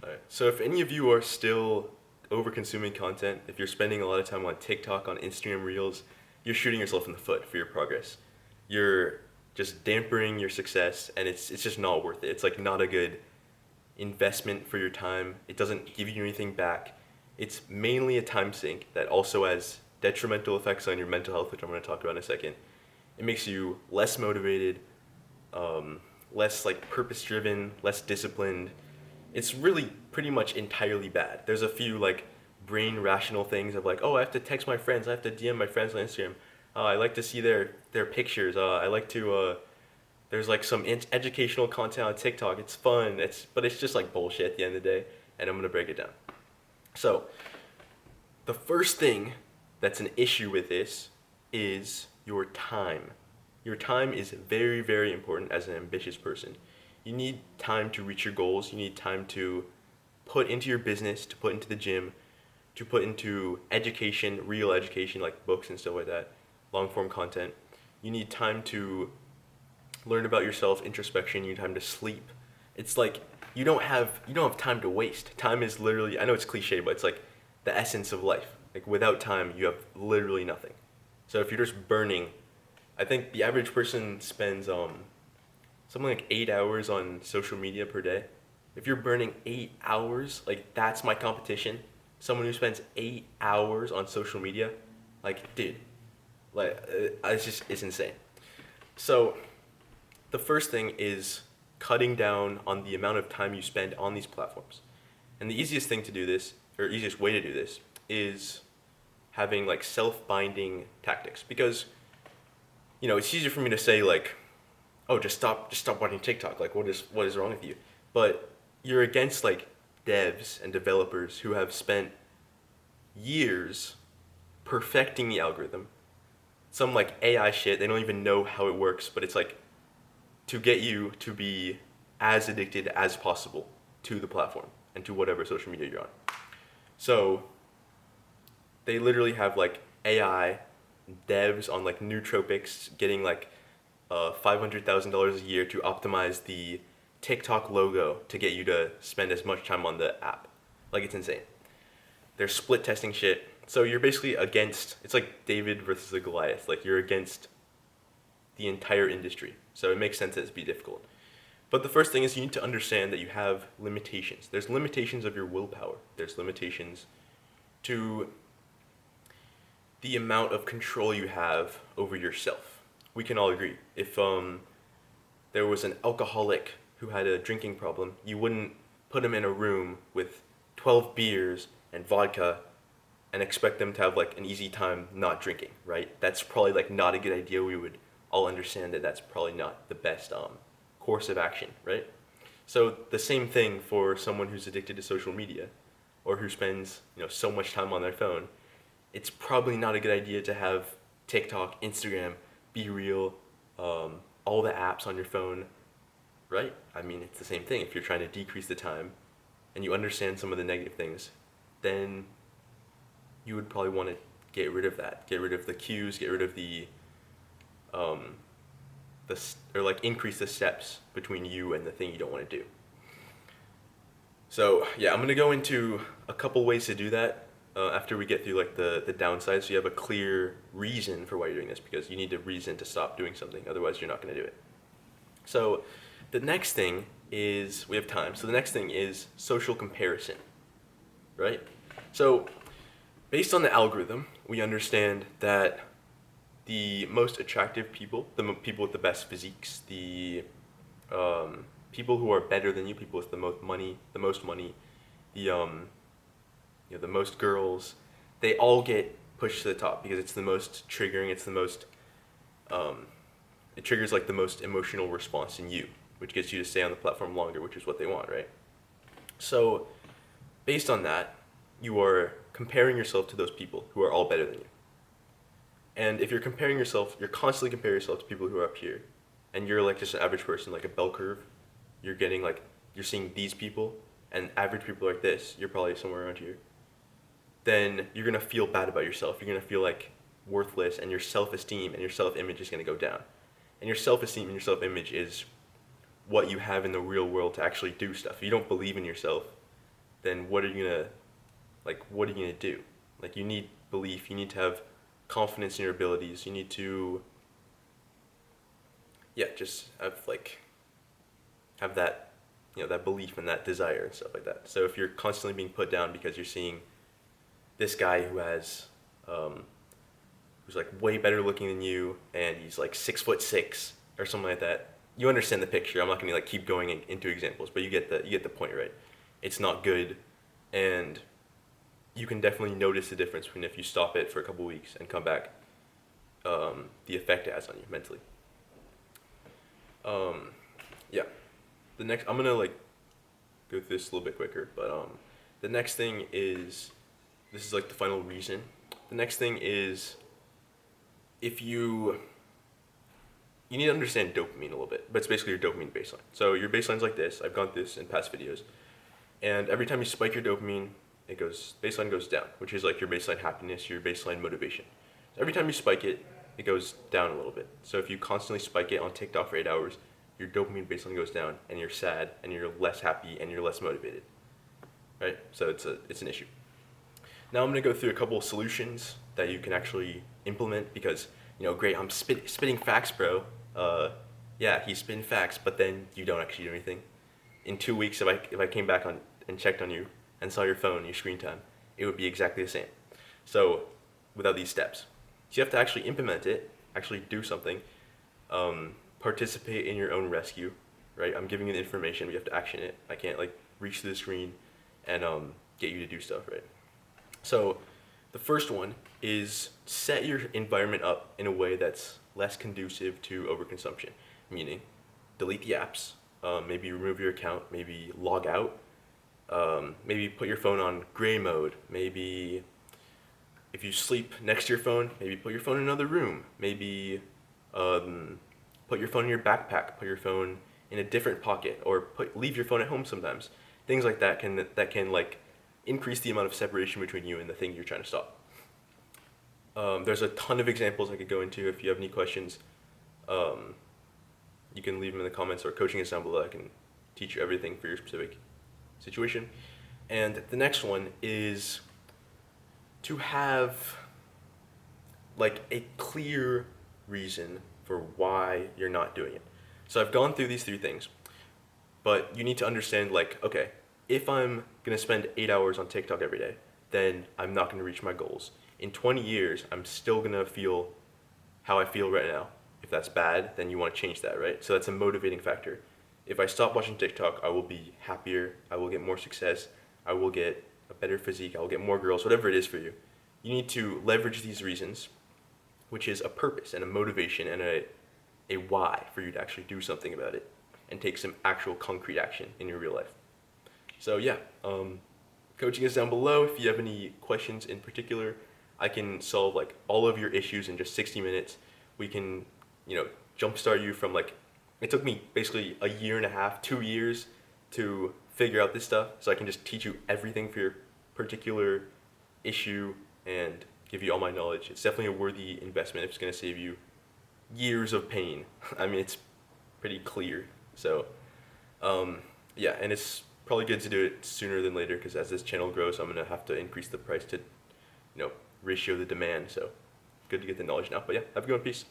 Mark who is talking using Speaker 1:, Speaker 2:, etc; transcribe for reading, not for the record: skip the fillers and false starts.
Speaker 1: Alright. So if any of you are still over consuming content, if you're spending a lot of time on TikTok, on Instagram Reels, you're shooting yourself in the foot for your progress. You're just dampering your success, and it's just not worth it. It's like not a good investment for your time. It doesn't give you anything back. It's mainly a time sink that also has detrimental effects on your mental health, which I'm going to talk about in a second. It makes you less motivated, less like purpose driven, less disciplined. It's really pretty much entirely bad. There's a few like brain rational things of like, oh, I have to text my friends, I have to DM my friends on Instagram. I like to see their pictures. I like to. There's like some educational content on TikTok. It's fun. But it's just like bullshit at the end of the day. And I'm gonna break it down. So the first thing that's an issue with this is your time. Your time is very, very important as an ambitious person. You need time to reach your goals. You need time to put into your business, to put into the gym, to put into education, real education like books and stuff like that, long form content. You need time to learn about yourself, introspection. You need time to sleep. It's like you don't have time to waste. Time is literally, I know it's cliche, but it's like the essence of life. Like without time, you have literally nothing. So if you're just burning, I think the average person spends something like 8 hours on social media per day. If you're burning 8 hours, like that's my competition. Someone who spends 8 hours on social media, like dude, like it's insane. So the first thing is cutting down on the amount of time you spend on these platforms. And the easiest thing to do this, or easiest way to do this, is having like self-binding tactics. Because, it's easier for me to say like, oh, just stop watching TikTok. Like, what is wrong with you? But you're against like devs and developers who have spent years perfecting the algorithm. Some like AI shit, they don't even know how it works, but it's like to get you to be as addicted as possible to the platform and to whatever social media you're on. So they literally have like AI devs on like nootropics getting like $500,000 a year to optimize the TikTok logo to get you to spend as much time on the app. Like it's insane. They're split testing shit. So you're basically against, it's like David versus a Goliath. Like you're against the entire industry. So it makes sense that it's be difficult. But the first thing is you need to understand that you have limitations. There's limitations of your willpower. There's limitations to the amount of control you have over yourself. We can all agree. If there was an alcoholic who had a drinking problem, you wouldn't put him in a room with 12 beers and vodka and expect them to have like an easy time not drinking, right? That's probably like not a good idea. We would all understand that that's probably not the best course of action, right? So the same thing for someone who's addicted to social media or who spends, so much time on their phone. It's probably not a good idea to have TikTok, Instagram, Be Real, all the apps on your phone, right? I mean, it's the same thing. If you're trying to decrease the time and you understand some of the negative things, then you would probably want to get rid of that. Get rid of the cues, get rid of or like increase the steps between you and the thing you don't want to do. So yeah, I'm gonna go into a couple ways to do that after we get through like the downsides. So you have a clear reason for why you're doing this, because you need a reason to stop doing something. Otherwise, you're not gonna do it. So the next thing is, we have time. So the next thing is social comparison, right? So based on the algorithm, we understand that the most attractive people, the people with the best physiques, the people who are better than you, people with the most money, the most girls, they all get pushed to the top because it's the most triggering. It's the most, it triggers like the most emotional response in you, which gets you to stay on the platform longer, which is what they want, right? So based on that, you are comparing yourself to those people who are all better than you. And if you're comparing yourself, you're constantly comparing yourself to people who are up here, and you're like just an average person, like a bell curve. You're seeing these people, and average people like this, you're probably somewhere around here. Then you're gonna feel bad about yourself. You're gonna feel like worthless, and your self-esteem and your self-image is gonna go down. And your self-esteem and your self-image is what you have in the real world to actually do stuff. If you don't believe in yourself, then what are you gonna do? Like, you need belief, you need to have confidence in your abilities, you need to, yeah, just have that, that belief and that desire and stuff like that. So if you're constantly being put down because you're seeing this guy who's like way better looking than you, and he's like 6'6" or something like that, you understand the picture. I'm not gonna like keep going into examples, but you get the point, right? It's not good, and you can definitely notice the difference between if you stop it for a couple weeks and come back, the effect it has on you mentally. Yeah. The next, I'm gonna like go through this a little bit quicker, but the next thing is, this is like the final reason. The next thing is, if you need to understand dopamine a little bit, but it's basically your dopamine baseline. So your baseline's like this. I've gone through this in past videos, and every time you spike your dopamine, baseline goes down, which is like your baseline happiness, your baseline motivation. So every time you spike it, it goes down a little bit. So if you constantly spike it on TikTok for 8 hours, your dopamine baseline goes down, and you're sad, and you're less happy, and you're less motivated, right? So it's an issue. Now I'm gonna go through a couple of solutions that you can actually implement, because, great, I'm spitting facts, bro. Yeah, he's spitting facts, but then you don't actually do anything. In 2 weeks, if I came back on and checked on you and saw your phone, your screen time, it would be exactly the same. So without these steps, so you have to actually implement it, actually do something, participate in your own rescue, right? I'm giving you the information, we have to action it. I can't like reach to the screen and get you to do stuff, right? So the first one is set your environment up in a way that's less conducive to overconsumption, meaning delete the apps, maybe remove your account, maybe log out, maybe put your phone on gray mode, maybe if you sleep next to your phone, maybe put your phone in another room, maybe put your phone in your backpack, put your phone in a different pocket, or leave your phone at home sometimes. Things like that can like increase the amount of separation between you and the thing you're trying to stop. There's a ton of examples I could go into. If you have any questions, you can leave them in the comments, or coaching is down below. I can teach you everything for your specific situation. And the next one is to have like a clear reason for why you're not doing it. So I've gone through these 3 things, but you need to understand, like, okay, if I'm gonna spend 8 hours on TikTok every day, then I'm not gonna reach my goals. In 20 years, I'm still gonna feel how I feel right now. If that's bad, then you wanna change that, right? So that's a motivating factor. If I stop watching TikTok, I will be happier, I will get more success, I will get a better physique, I will get more girls, whatever it is for you. You need to leverage these reasons, which is a purpose and a motivation and a why for you to actually do something about it and take some actual concrete action in your real life. So yeah, coaching is down below. If you have any questions in particular, I can solve like all of your issues in just 60 minutes. We can, jumpstart you from like, it took me basically a year and a half, 2 years to figure out this stuff. So I can just teach you everything for your particular issue and give you all my knowledge. It's definitely a worthy investment if it's going to save you years of pain. I mean, it's pretty clear. So, yeah, and it's probably good to do it sooner than later, because as this channel grows, I'm going to have to increase the price to, ratio the demand. So good to get the knowledge now. But yeah, have a good one. Peace.